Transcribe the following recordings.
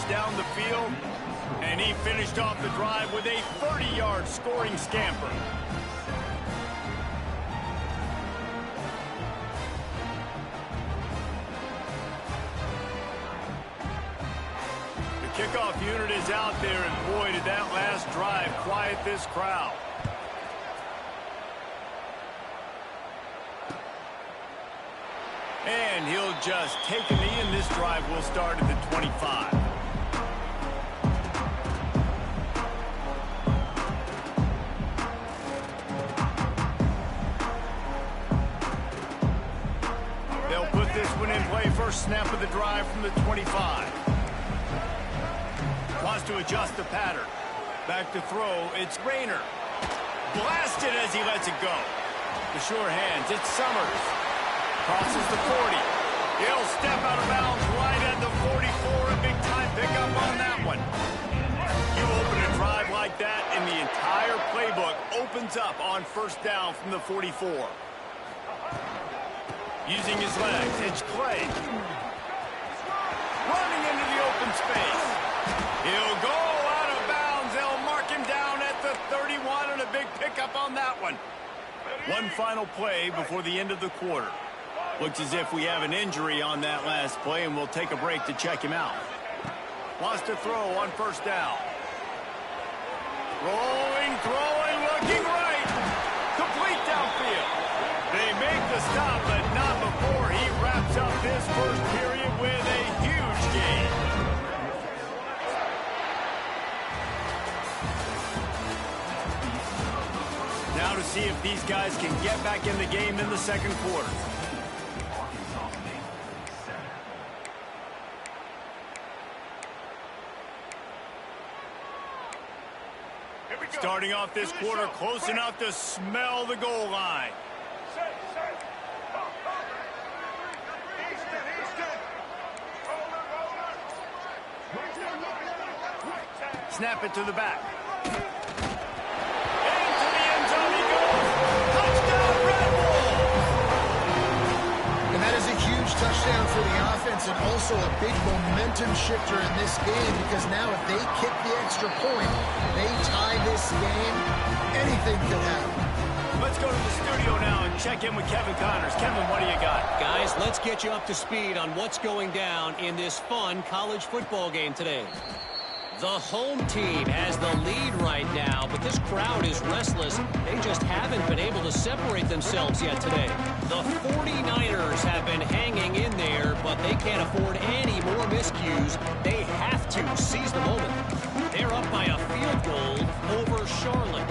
down the field, and he finished off the drive with a 30-yard scoring scamper. The kickoff unit is out there, and boy, did that last drive quiet this crowd. And he'll just take a knee, and this drive will start at the 25. They'll put this one in play. First snap of the drive from the 25. Wants to adjust the pattern. Back to throw. It's Rayner. Blasted as he lets it go. The sure hands. It's Summers. Crosses the 40. He'll step out of bounds right at the 44. A big-time pickup on that one. You open a drive like that, and the entire playbook opens up on first down from the 44. Using his legs, it's Clay. Running into the open space. He'll go out of bounds. They'll mark him down at the 31, and a big pickup on that one. One final play before the end of the quarter. Looks as if we have an injury on that last play, and we'll take a break to check him out. Wants to throw on first down. Rolling, throwing, looking right. Complete downfield. They make the stop, but not before he wraps up this first period with a huge gain. Now to see if these guys can get back in the game in the second quarter. Starting off this quarter close enough to smell the goal line. Snap it to the back. Into the end zone he goes. Touchdown, Red Bull! And that is a huge touchdown for the offense, and also a big momentum shifter in this game, because now if they kick the extra point, they tie this game, anything could happen. Let's go to the studio now and check in with Kevin Connors. Kevin, what do you got? Guys, let's get you up to speed on what's going down in this fun college football game today. The home team has the lead right now, but this crowd is restless. They just haven't been able to separate themselves yet today. The 49ers have been hanging in there, but they can't afford any more miscues. They have to seize the moment. They're up by a field goal over Charlotte.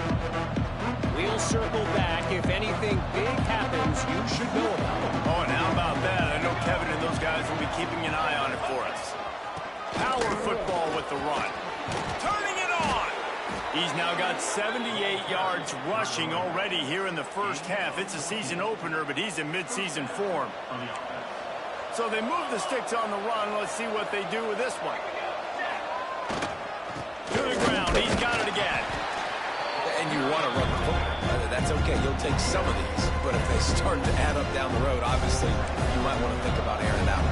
We'll circle back. If anything big happens, you should know about it. Oh, and how about that? I know Kevin and those guys will be keeping an eye on it for us. Power football with the run. Turning it on. He's now got 78 yards rushing already here in the first half. It's a season opener, but he's in midseason form. So they move the sticks on the run. Let's see what they do with this one. To the ground. He's got it again. And you want to run the football. That's okay. You'll take some of these. But if they start to add up down the road, obviously, you might want to think about airing it out.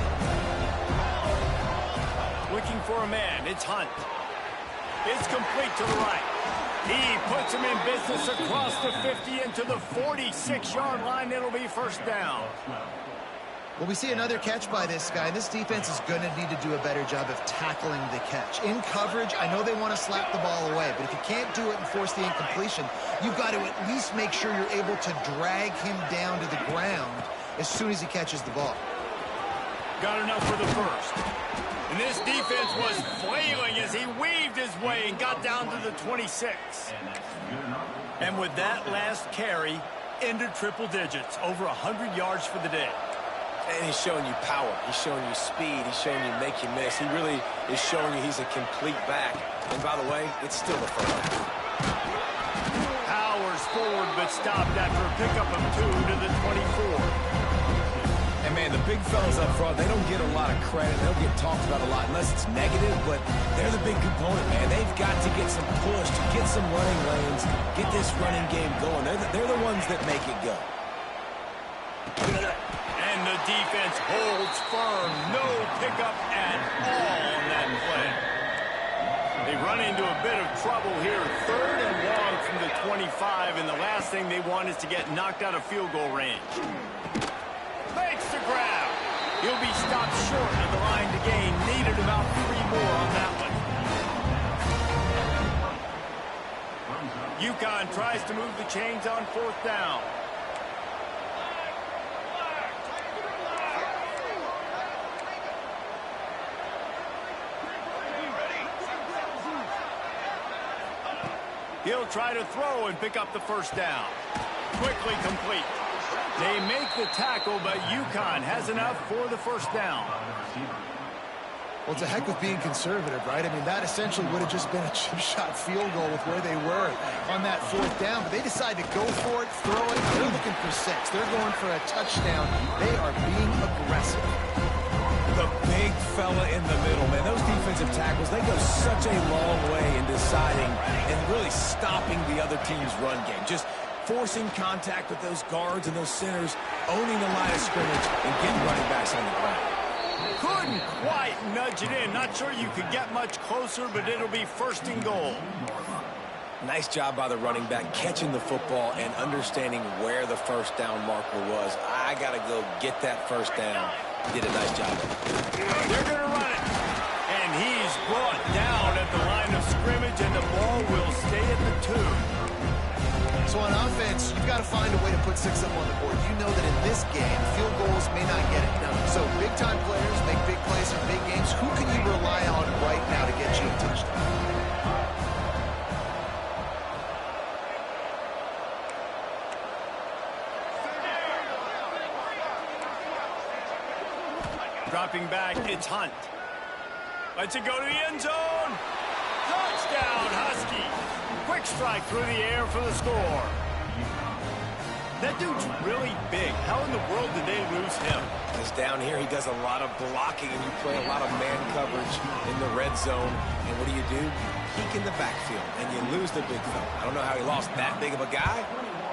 Looking for a man. It's Hunt. It's complete to the right. He puts him in business across the 50 into the 46-yard line. It'll be first down. Well, we see another catch by this guy. This defense is going to need to do a better job of tackling the catch. In coverage, I know they want to slap the ball away, but if you can't do it and force the incompletion, you've got to at least make sure you're able to drag him down to the ground as soon as he catches the ball. Got enough for the first. And this defense was flailing as he weaved his way and got down to the 26. And with that last carry, into triple digits, over 100 yards for the day. And he's showing you power. He's showing you speed. He's showing you make you miss. He really is showing you he's a complete back. And by the way, it's still the first half. Powers forward, but stopped after a pickup of 2 to the 24. And, man, the big fellas up front, they don't get a lot of credit. They don't get talked about a lot unless it's negative, but they're the big component, man. They've got to get some push, to get some running lanes, get this running game going. They're the ones that make it go. And the defense holds firm. No pickup at all on that play. run into a bit of trouble here. 3rd and long from the 25, and the last thing they want is to get knocked out of field goal range. Makes the grab. He'll be stopped short of the line to gain. Needed about 3 more on that one. UConn tries to move the chains on 4th down. He'll try to throw and pick up the 1st down. Quickly complete. They make the tackle, but UConn has enough for the 1st down. Well, it's a heck of being conservative, right? I mean, that essentially would have just been a chip shot field goal with where they were on that 4th down. But they decide to go for it, throw it. They're looking for 6. They're going for a touchdown. They are being aggressive. The big fella in the middle, man. Those defensive tackles, they go such a long way in deciding and really stopping the other team's run game. Just forcing contact with those guards and those centers, owning the line of scrimmage, and getting running backs on the ground. Couldn't quite nudge it in. Not sure you could get much closer, but it'll be 1st and goal. Nice job by the running back catching the football and understanding where the 1st down marker was. I got to go get that 1st down. Did a nice job. They're going to run it. And he's brought down at the line of scrimmage, and the ball will stay at the 2. So on offense, you've got to find a way to put 6 up on the board. You know that in this game, field goals may not get it done. So big-time players make big plays in big games. Who can you rely on right now to get you a touchdown? Dropping back, it's Hunt. Lets it go to the end zone. Touchdown, Husky. Quick strike through the air for the score. That dude's really big. How in the world did they lose him? Because down here, he does a lot of blocking, and you play a lot of man coverage in the red zone. And what do? You peek in the backfield, and you lose the big fella. I don't know how he lost that big of a guy,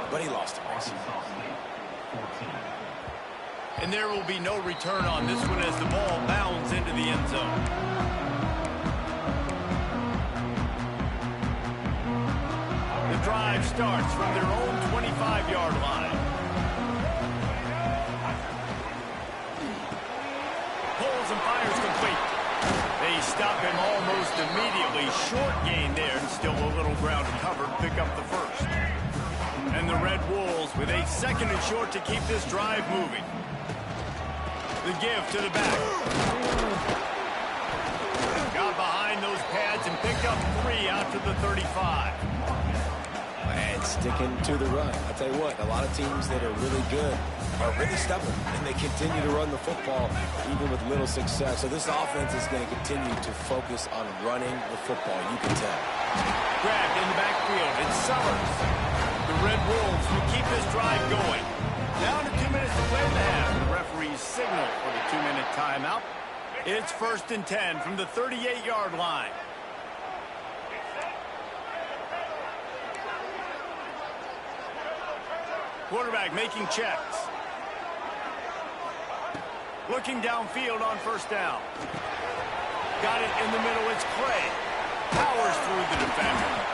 but he lost him. And there will be no return on this one as the ball bounds into the end zone. The drive starts from their own 25-yard line. Pulls and fires complete. They stop him almost immediately. Short gain there, and still a little ground covered. Pick up the 1st. And the Red Wolves with a 2nd and short to keep this drive moving. The give to the back. Got behind those pads and picked up 3 out to the 35. And sticking to the run. I'll tell you what, a lot of teams that are really good are really stubborn, and they continue to run the football even with little success. So this offense is going to continue to focus on running the football, you can tell. Grabbed in the backfield. It's Summers. The Red Wolves will keep this drive going. Down to 2 minutes to play in the half. The referee's signal for the 2-minute timeout. It's 1st and 10 from the 38-yard line. Quarterback making checks. Looking downfield on 1st down. Got it in the middle. It's Clay. Powers through the defender.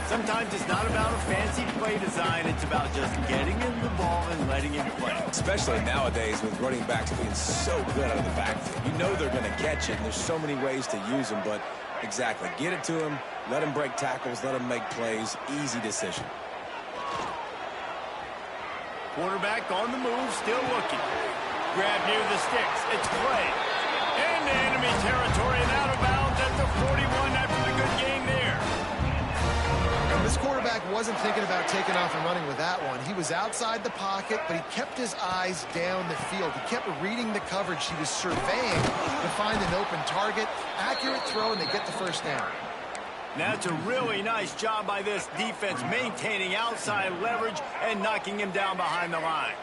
Sometimes it's not about a fancy play design. It's about just getting him the ball and letting him play. Especially nowadays with running backs being so good out of the backfield. You know they're going to catch it, and there's so many ways to use them, but exactly. Get it to him, let him break tackles, let him make plays. Easy decision. Quarterback on the move, still looking. Grab near the sticks. It's Clay. Into enemy territory and out of bounds at the 41 after the good game there. This quarterback wasn't thinking about taking off and running with that one. He was outside the pocket, but he kept his eyes down the field. He kept reading the coverage. He was surveying to find an open target. Accurate throw, and they get the 1st down. That's a really nice job by this defense, maintaining outside leverage and knocking him down behind the line.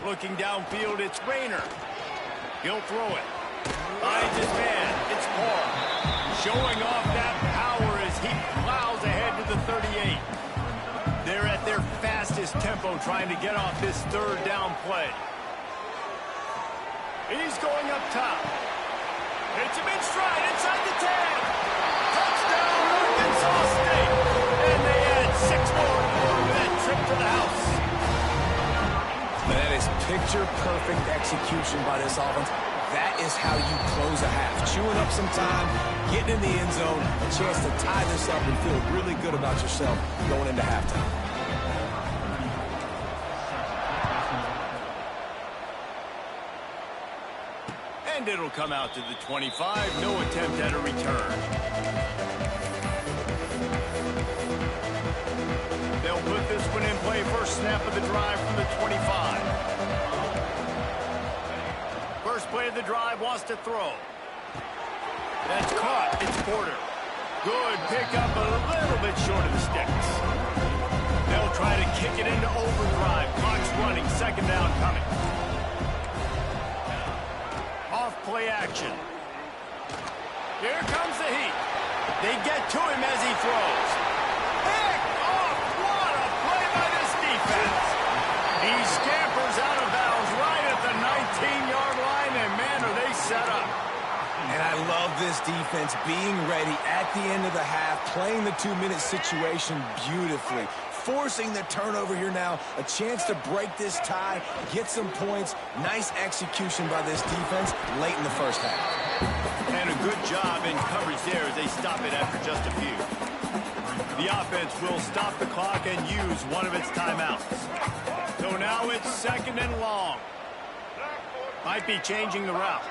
Looking downfield, it's Rayner. He'll throw it. Finds his man. It's Paul. Showing off that power as he plows ahead to the 38. They're at their fastest tempo trying to get off this 3rd down play. He's going up top. Hits him in stride inside the 10. Touchdown, Arkansas State. And they add 6 more for that trip to the house. That is picture-perfect execution by this offense. That is how you close a half. Chewing up some time, getting in the end zone, a chance to tie this up and feel really good about yourself going into halftime. And it'll come out to the 25. No attempt at a return. They'll put this one in play. First snap of the drive from the 25. First play of the drive, wants to throw. That's caught. It's Porter. Good pickup, a little bit short of the sticks. They'll try to kick it into overdrive. Clock's running. Second down coming. Off play action. Here comes the heat. They get to him as he throws. Pick off. What a play by this defense. He scampers out of bounds right at the 19-yard line, and man, are they set up. And I love this defense being ready at the end of the half, playing the 2-minute situation beautifully, forcing the turnover here now, a chance to break this tie, get some points. Nice execution by this defense late in the first half. And a good job in coverage there as they stop it after just a few. The offense will stop the clock and use one of its timeouts. So now it's second and long. Might be changing the route.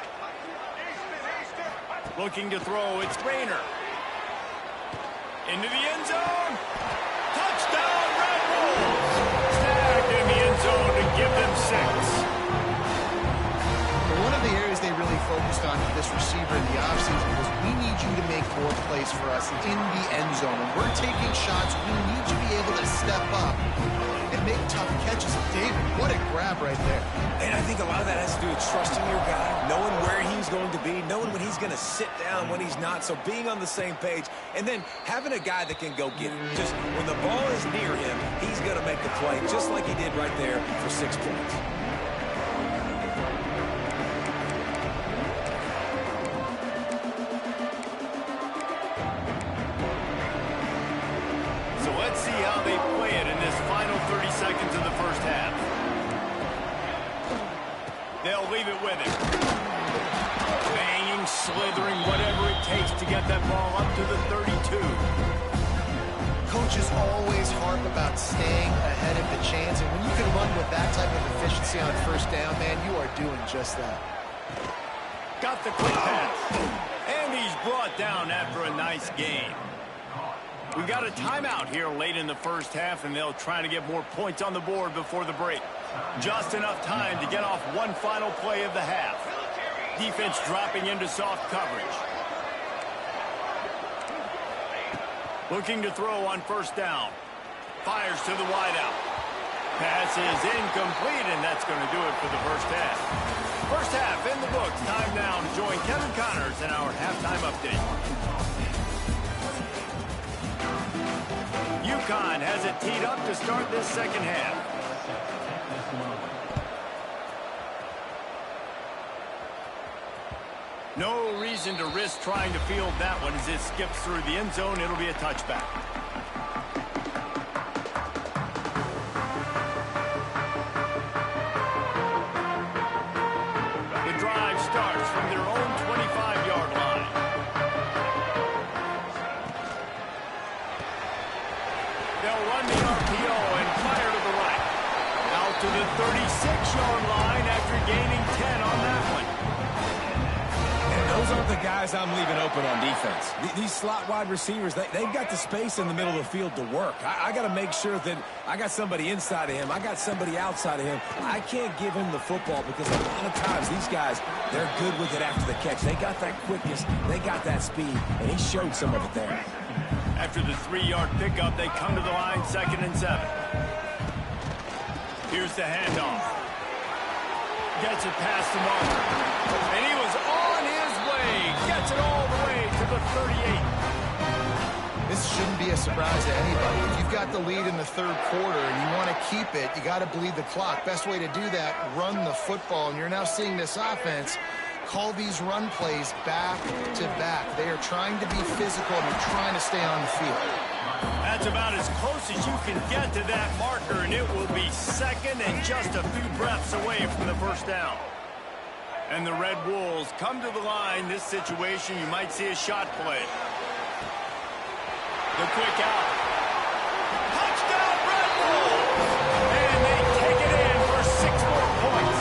Looking to throw, it's Rayner. Into the end zone. Touchdown, Red Bulls. Tagged in the end zone to give them 6. One of the areas they really focused on with this receiver in the offseason was we need you to make more plays for us in the end zone. When we're taking shots, we need you to be able to step up and make tough catches. David, what a grab right there. And I think a lot of that has to do with trusting your guy, knowing where he's going to be, knowing when he's going to sit down, when he's not, so being on the same page, and then having a guy that can go get it. Just when the ball is near him, he's going to make the play, just like he did right there for 6 points. So let's see how they play it in this final 30 seconds of the first half. They'll leave it with him. Banging, slithering, whatever it takes to get that ball up to the 32. Coaches always harp about staying ahead of the chance, and when you can run with that type of efficiency on first down, man, you are doing just that. Got the quick pass. And he's brought down after a nice gain. We got a timeout here late in the first half, and they'll try to get more points on the board before the break. Just enough time to get off one final play of the half. Defense dropping into soft coverage. Looking to throw on first down. Fires to the wideout. Pass is incomplete, and that's going to do it for the first half. First half in the books. Time now to join Kevin Connors in our halftime update. UConn has it teed up to start this second half. No reason to risk trying to field that one as it skips through the end zone. It'll be a touchback. The drive starts from their own 25-yard line. They'll run the RPO and fire to the right. Out to the 36-yard line after gaining 10 on that one. Those aren't the guys I'm leaving open on defense. These slot wide receivers, they've got the space in the middle of the field to work. I got to make sure that I got somebody inside of him. I got somebody outside of him. I can't give him the football because a lot of times these guys, they're good with it after the catch. They got that quickness. They got that speed, and he showed some of it there. After the 3-yard pickup, they come to the line, 2nd and 7. Here's the handoff. Gets it past the marker. And he was on his way. Gets it all the way to the 38. This shouldn't be a surprise to anybody. If you've got the lead in the third quarter and you want to keep it, you got to bleed the clock. Best way to do that, run the football. And you're now seeing this offense call these run plays back to back. They are trying to be physical and they're trying to stay on the field. That's about as close as you can get to that marker, and it will be second and just a few breaths away from the first down. And the Red Wolves come to the line. This situation, you might see a shot play. The quick out. Touchdown, Red Wolves! And they take it in for 6 more points.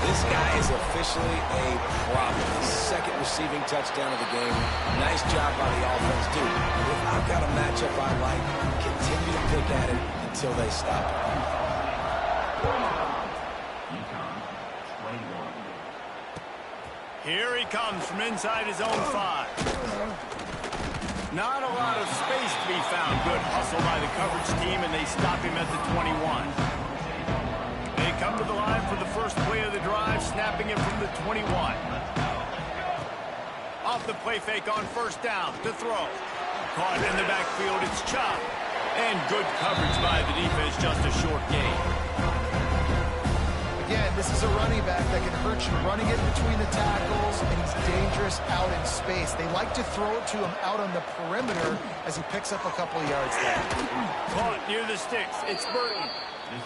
This guy is officially a problem. His second receiving touchdown of the game. Nice job by the offense, dude. If I've got a matchup I like, continue to pick at it until they stop it. Here he comes from inside his own 5. Not a lot of space to be found. Good hustle by the coverage team, and they stop him at the 21. They come to the line for the first play of the drive, snapping it from the 21. Off the play fake on first down to throw. Caught in the backfield, it's Chubb. And good coverage by the defense, just a short gain. Again, this is a running back that can hurt you running it between the tackles, and he's dangerous out in space. They like to throw it to him out on the perimeter as he picks up a couple of yards there. Caught near the sticks. It's Burton.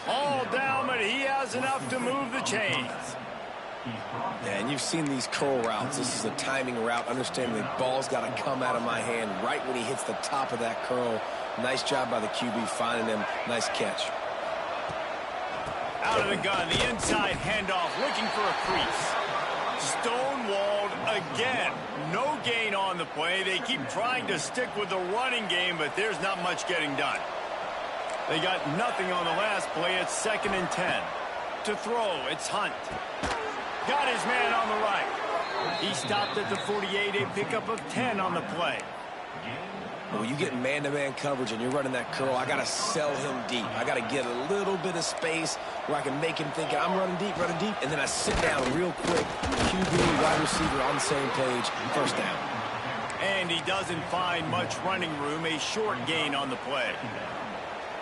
All down, but he has enough to move the chains. Yeah, and you've seen these curl routes. This is a timing route. Understanding the ball's got to come out of my hand right when he hits the top of that curl. Nice job by the QB finding him. Nice catch. Out of the gun, the inside handoff, looking for a crease. Stonewalled again. No gain on the play. They keep trying to stick with the running game, but there's not much getting done. They got nothing on the last play. It's 2nd and 10. To throw, it's Hunt. Got his man on the right. He stopped at the 48, a pickup of 10 on the play. When you get man-to-man coverage and you're running that curl, I got to sell him deep. I got to get a little bit of space where I can make him think I'm running deep, and then I sit down real quick. QB, wide receiver on the same page, first down. And he doesn't find much running room, a short gain on the play.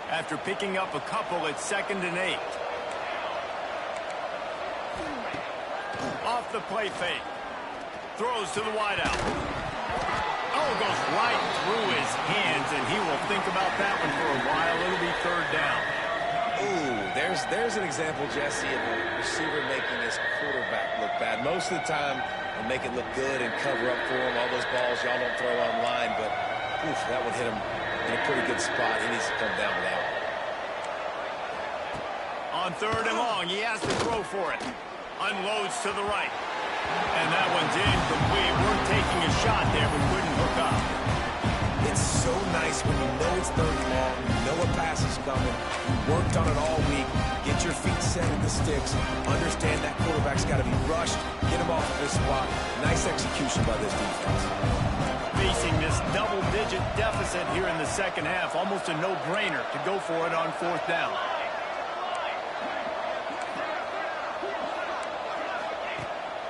After picking up a couple, it's 2nd and 8. Off the play fake. Throws to the wideout. Oh, goes right through his hands, and he will think about that one for a while. It'll be 3rd down. Ooh, there's an example, Jesse, of a receiver making his quarterback look bad. Most of the time, they make it look good and cover up for him. All those balls y'all don't throw online, but oof, that would hit him in a pretty good spot. He needs to come down with that one. On 3rd and long, he has to throw for it. Unloads to the right. And that one's incomplete. We're taking a shot there, but couldn't hook up. It's so nice when you know it's 3rd and long, you know a pass is coming, you worked on it all week, get your feet set in the sticks, understand that quarterback's got to be rushed, get him off of this spot. Nice execution by this defense. Facing this double-digit deficit here in the second half, almost a no-brainer to go for it on 4th down.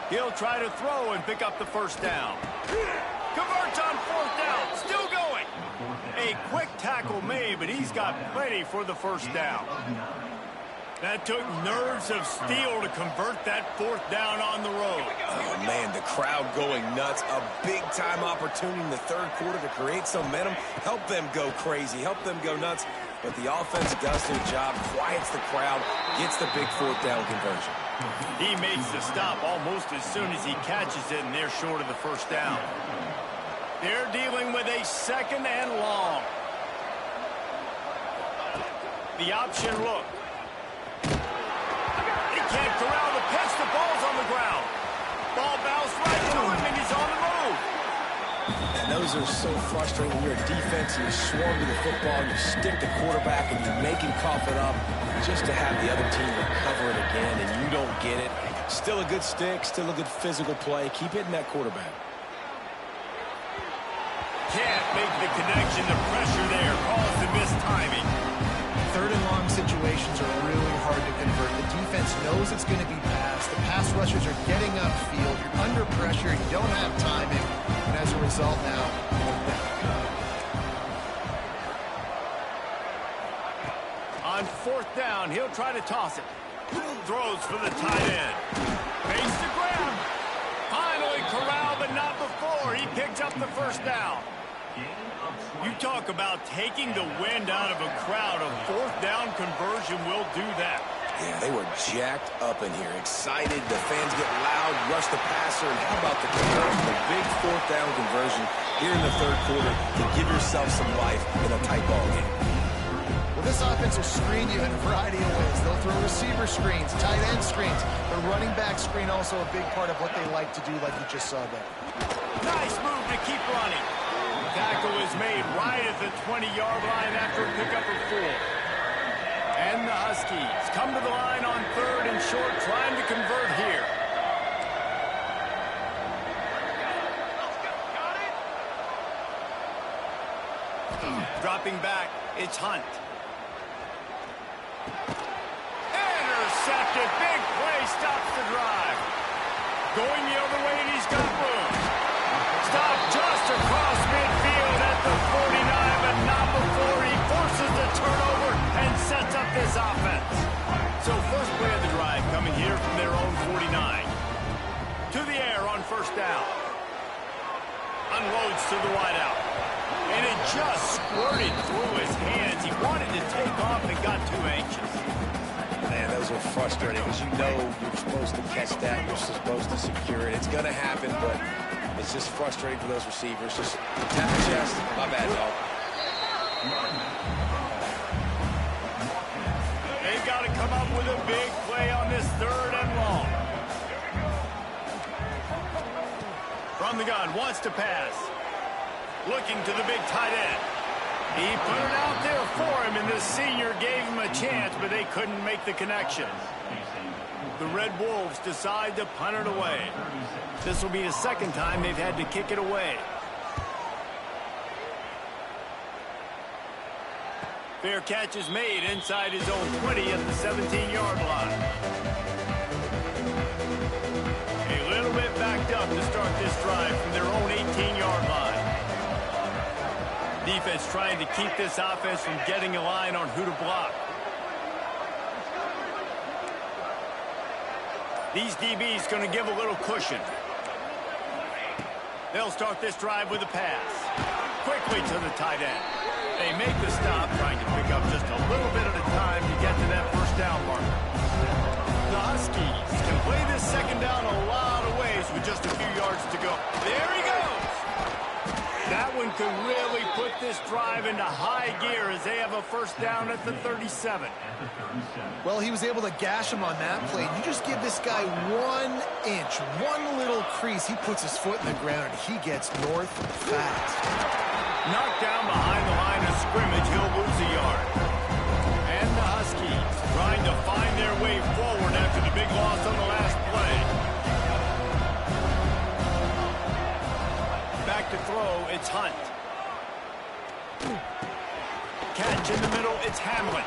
He'll try to throw and pick up the first down. Converts on 4th down. Still going. A quick tackle made, but he's got plenty for the first down. That took nerves of steel to convert that 4th down on the road. Oh, man, the crowd going nuts. A big-time opportunity in the 3rd quarter to create some momentum. Help them go crazy. Help them go nuts. But the offense does their job, quiets the crowd, gets the big 4th down conversion. He makes the stop almost as soon as he catches it, and they're short of the first down. They're dealing with a 2nd and long. The option look. He can't corral the pitch. The ball's on the ground. Ball bounced right to him, and he's on the move. And those are so frustrating when you're a defense and you swarm to the football, and you stick the quarterback, and you make him cough it up just to have the other team recover it again, and you don't get it. Still a good stick, still a good physical play. Keep hitting that quarterback. Can't make the connection. The pressure there caused the missed timing. 3rd and long situations are really hard to convert. The defense knows it's going to be passed. The pass rushers are getting upfield. You're under pressure. You don't have timing. And as a result now, on 4th down, he'll try to toss it. Throws for the tight end. Makes the grab. Finally corralled, but not before. He picks up the 1st down. You talk about taking the wind out of a crowd. A 4th down conversion will do that. Yeah, they were jacked up in here, excited. The fans get loud, rush the passer, and how about the conversion? The big 4th down conversion here in the 3rd quarter to give yourself some life in a tight ball game. Well, this offense will screen you in a variety of ways. They'll throw receiver screens, tight end screens. The running back screen also a big part of what they like to do, like you just saw there. Nice move to keep running. Tackle is made right at the 20-yard line after a pickup of 4. And the Huskies come to the line on 3rd and short, trying to convert here. Dropping back, it's Hunt. Intercepted, big play, stops the drive. Going the other way, and he's got room. Stop just across midfield at the 49, but not before he forces the turnover and sets up this offense. So 1st play of the drive coming here from their own 49. To the air on 1st down. Unloads to the wideout. And it just squirted through his hands. He wanted to take off and got too anxious. Man, those are frustrating because you know you're supposed to catch that. You're supposed to secure it. It's going to happen, but it's just frustrating for those receivers. Just tap the chest. My bad, dog. They've got to come up with a big play on this 3rd and long. From the gun, wants to pass. Looking to the big tight end. He put it out there for him, and the senior gave him a chance, but they couldn't make the connection. The Red Wolves decide to punt it away. This will be the 2nd time they've had to kick it away. Fair catch is made inside his own 20 at the 17-yard line. A little bit backed up to start this drive from their own 18-yard line. Defense trying to keep this offense from getting a line on who to block. These DBs going to give a little cushion. They'll start this drive with a pass. Quickly to the tight end. They make the stop, trying to pick up just a little bit at a time to get to that 1st down marker. The Huskies can play this 2nd down a lot of ways with just a few yards to go. There he goes. That one could really put this drive into high gear as they have a 1st down at the 37. Well, he was able to gash him on that play. You just give this guy 1 inch, one little crease. He puts his foot in the ground, and he gets north fast. Knocked down behind the line of scrimmage, he'll lose a yard. And the Huskies trying to find their way forward after the big loss on the last play. Back to throw, it's Hunt. Catch in the middle, it's Hamlin.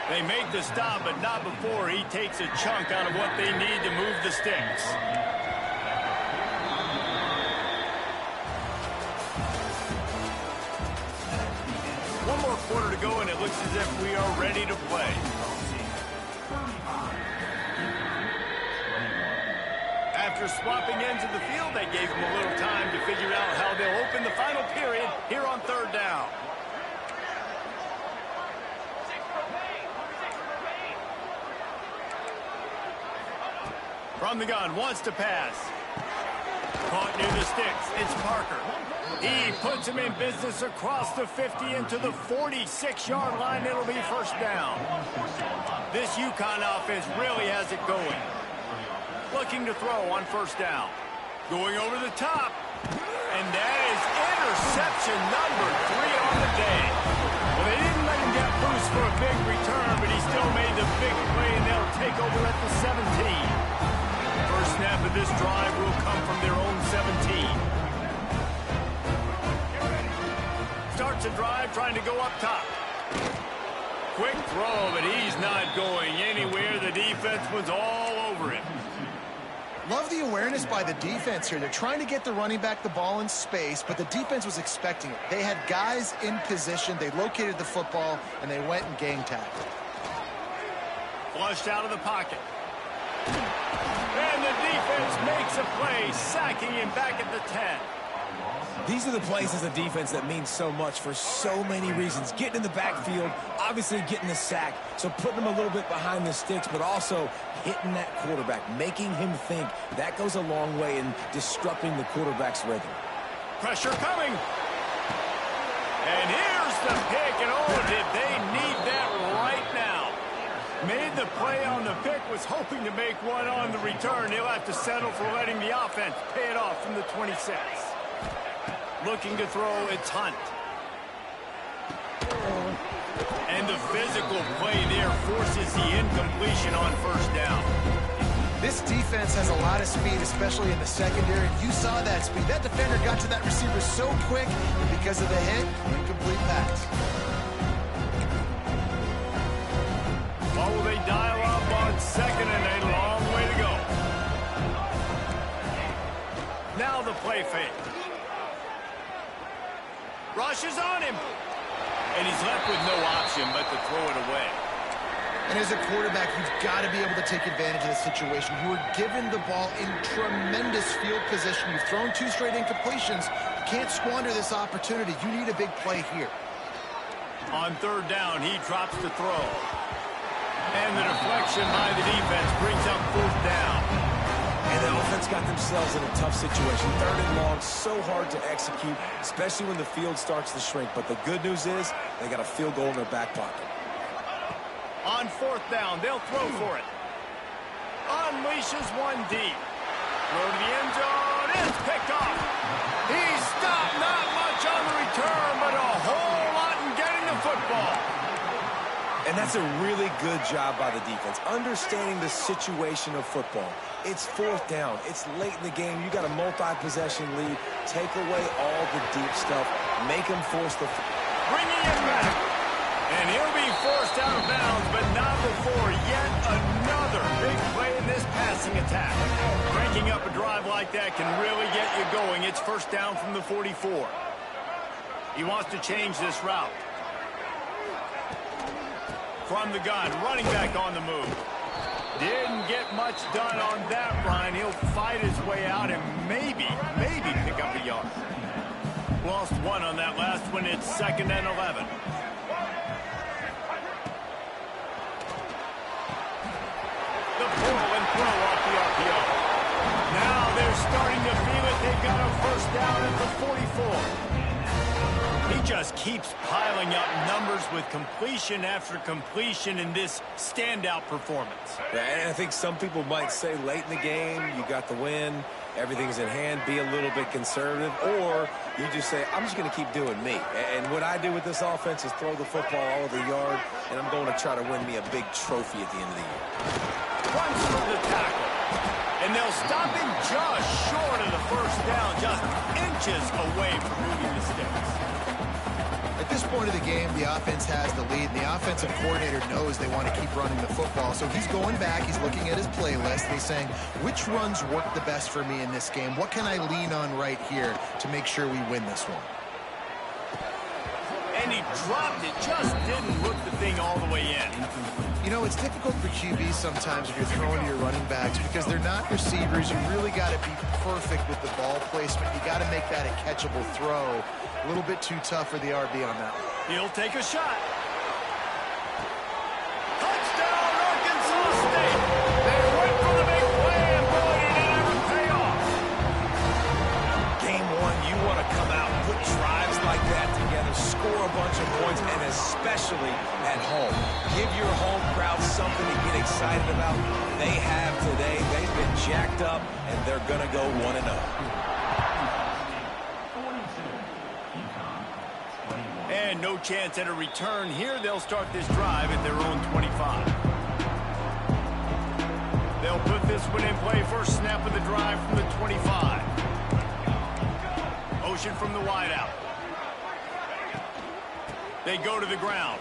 They make the stop, but not before he takes a chunk out of what they need to move the sticks. One more quarter to go, and it looks as if we are ready to play. After swapping ends of the field, that gave them a little time to figure out how they'll open the final period here on 3rd down. From the gun, wants to pass. Caught near the sticks, it's Parker. He puts him in business across the 50 into the 46-yard line. It'll be 1st down. This UConn offense really has it going. Looking to throw on 1st down. Going over the top. And that is interception number 3 on the day. Well, they didn't let him get loose for a big return, but he still made the big play, and they'll take over at the 17. First snap of this drive will come from their own 17. Starts a drive trying to go up top. Quick throw, but he's not going anywhere. The defense was all over him. Love the awareness by the defense here. They're trying to get the running back the ball in space, but the defense was expecting it. They had guys in position. They located the football, and they went and gang tackled. Flushed out of the pocket. And the defense makes a play, sacking him back at the 10. These are the plays as a defense that mean so much for so many reasons. Getting in the backfield, obviously getting the sack, so putting him a little bit behind the sticks, but also hitting that quarterback, making him think. That goes a long way in disrupting the quarterback's rhythm. Pressure coming. And here's the pick, and oh, did they need that right now. Made the play on the pick, was hoping to make one on the return. He'll have to settle for letting the offense pay it off from the 26. Looking to throw, it's Hunt. And the physical play there forces the incompletion on first down. This defense has a lot of speed, especially in the secondary. You saw that speed. That defender got to that receiver so quick, and because of the hit, incomplete pass. What will they dial up on second and a long way to go? Now the play fake. Rushes on him. And he's left with no option but to throw it away. And as a quarterback, you've got to be able to take advantage of the situation. You were given the ball in tremendous field position. You've thrown 2 straight incompletions. You can't squander this opportunity. You need a big play here. On third down, he drops the throw. And the deflection by the defense brings up fourth down. And the offense got themselves in a tough situation. Third and long, so hard to execute, especially when the field starts to shrink. But the good news is they got a field goal in their back pocket. On fourth down, they'll throw for it. Unleashes one deep. Throw to the end zone. It's picked off. He stopped, not much on the return, but a whole lot in getting the football. And that's a really good job by the defense, understanding the situation of football. It's fourth down. It's late in the game. You got a multi-possession lead. Take away all the deep stuff. Make them force the... Bringing him back. And he'll be forced out of bounds, but not before yet another big play in this passing attack. Cranking up a drive like that can really get you going. It's first down from the 44. He wants to change this route. From the gun, running back on the move. Didn't get much done on that run. He'll fight his way out and maybe pick up a yard. Lost one on that last one. It's 2nd and 11. The pull and throw off the RPO. Now they're starting to feel it. They've got a first down at the 44. He just keeps piling up numbers with completion after completion in this standout performance. And I think some people might say late in the game, you got the win, everything's in hand, be a little bit conservative, or you just say, I'm just going to keep doing me. And what I do with this offense is throw the football all over the yard, and I'm going to try to win me a big trophy at the end of the year. Runs for the tackle. And they'll stop him just short of the first down, just inches away from moving the sticks. At this point of the game, the offense has the lead, and the offensive coordinator knows they want to keep running the football. So he's going back, he's looking at his playlist, and he's saying, which runs work the best for me in this game? What can I lean on right here to make sure we win this one? And he dropped it, just didn't look the thing all the way in. You know, it's difficult for QBs sometimes if you're throwing to your running backs because they're not receivers. You really got to be perfect with the ball placement. You got to make that a catchable throw. A little bit too tough for the RB on that one. He'll take a shot. Touchdown, Arkansas State. They went for the big play, and boy, did it ever pay off. Game one, you want to come out, put drives like that together, score a bunch of points, and especially at home. Give your home crowd something to get excited about. They have today. They've been jacked up, and they're going to go 1-0. And no chance at a return here. They'll start this drive at their own 25. They'll put this one in play. First snap of the drive from the 25. Motion from the wideout. They go to the ground.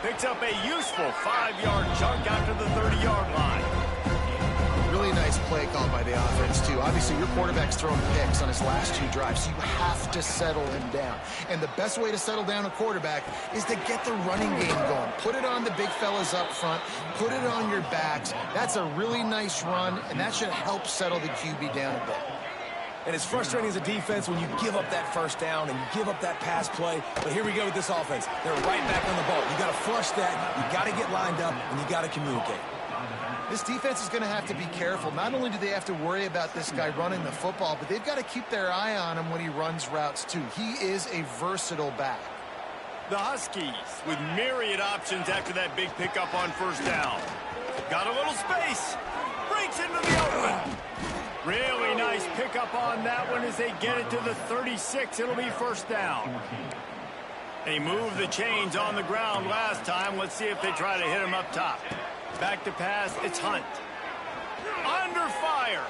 Picks up a useful 5-yard chunk after the 30-yard line. Really play call by the offense, too. Obviously, your quarterback's throwing picks on his last 2 drives, so you have to settle him down. And the best way to settle down a quarterback is to get the running game going. Put it on the big fellas up front. Put it on your backs. That's a really nice run, and that should help settle the QB down a bit. And it's frustrating as a defense when you give up that first down and you give up that pass play. But here we go with this offense. They're right back on the ball. You got to flush that. You got to get lined up, and you got to communicate. This defense is going to have to be careful. Not only do they have to worry about this guy running the football, but they've got to keep their eye on him when he runs routes, too. He is a versatile back. The Huskies with myriad options after that big pickup on first down. Got a little space. Breaks into the open. Really nice pickup on that one as they get it to the 36. It'll be first down. They moved the chains on the ground last time. Let's see if they try to hit him up top. Back to pass, it's Hunt. Under fire.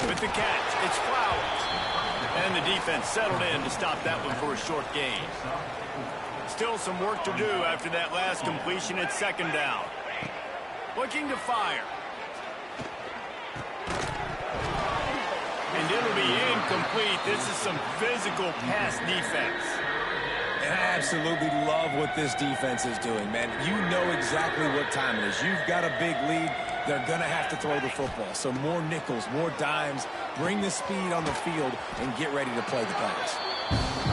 With the catch, it's Flowers. And the defense settled in to stop that one for a short gain. Still some work to do after that last completion at second down. Looking to fire. And it'll be incomplete. This is some physical pass defense. And I absolutely love what this defense is doing, man. You know exactly what time it is. You've got a big lead. They're going to have to throw the football. So more nickels, more dimes. Bring the speed on the field and get ready to play the pass.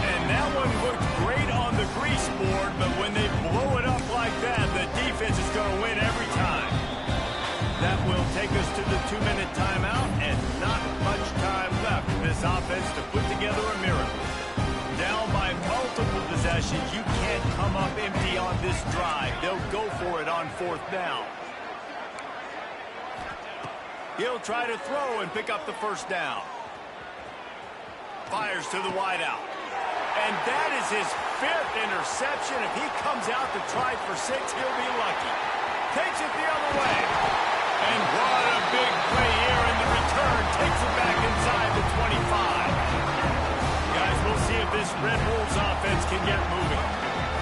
And that one looked great on the grease board, but when they blow it up like that, the defense is going to win every time. That will take us to the 2-minute timeout, and not much time left for this offense to put together a miracle. Down by multiple possessions, you can't come up empty on this drive. They'll go for it on fourth down. He'll try to throw and pick up the first down. Fires to the wideout. And that is his 5th interception. If he comes out to try for 6, he'll be lucky. Takes it the other way. And what a big play here in the return. Takes it back inside the 25. Guys, we'll see if this Red Wolves offense can get moving.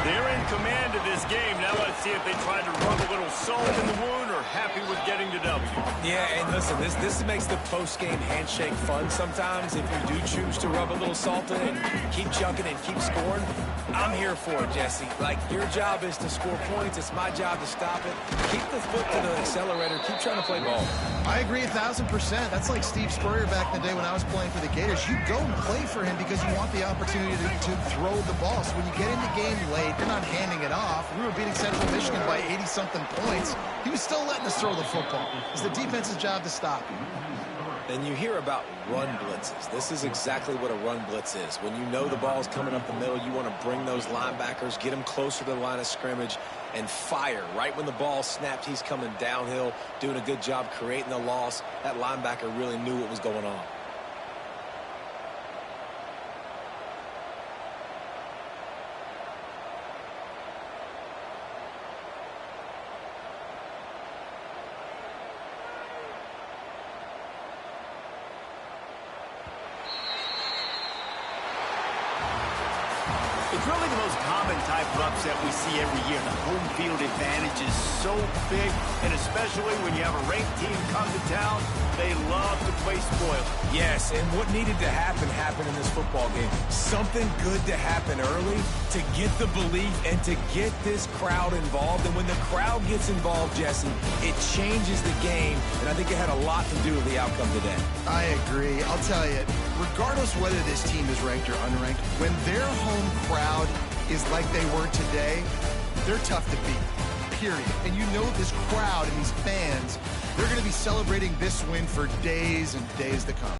They're in command of this game. Now let's see if they try to rub a little salt in the wound or happy with getting the W. Yeah, and listen, this makes the post-game handshake fun sometimes. If you do choose to rub a little salt in it and keep chucking and keep scoring, I'm here for it, Jesse. Like, your job is to score points. It's my job to stop it. Keep the foot to the accelerator. Keep trying to play ball. I agree 1,000%. That's like Steve Spurrier back in the day when I was playing for the Gators. You go and play for him because you want the opportunity to throw the ball. So when you get in the game late, you're not handing it off. We were beating Central Michigan by 80-something points. He was still letting us throw the football. It's the defense's job to stop him. And you hear about run blitzes. This is exactly what a run blitz is. When you know the ball's coming up the middle, you want to bring those linebackers, get them closer to the line of scrimmage, and fire. Right when the ball snapped, he's coming downhill, doing a good job creating the loss. That linebacker really knew what was going on. It's really the most common type of upset we see every year. The home field advantage is so big, and especially when you have a ranked team come to town, they love to play spoiler. Yes, and what needed to happen happened in this football game. Something good to happen early to get the belief and to get this crowd involved. And when the crowd gets involved, Jesse, it changes the game, and I think it had a lot to do with the outcome today. I agree. I'll tell you, regardless whether this team is ranked or unranked, when their home crowd is like they were today, they're tough to beat, period. And you know this crowd and these fans, they're going to be celebrating this win for days and days to come.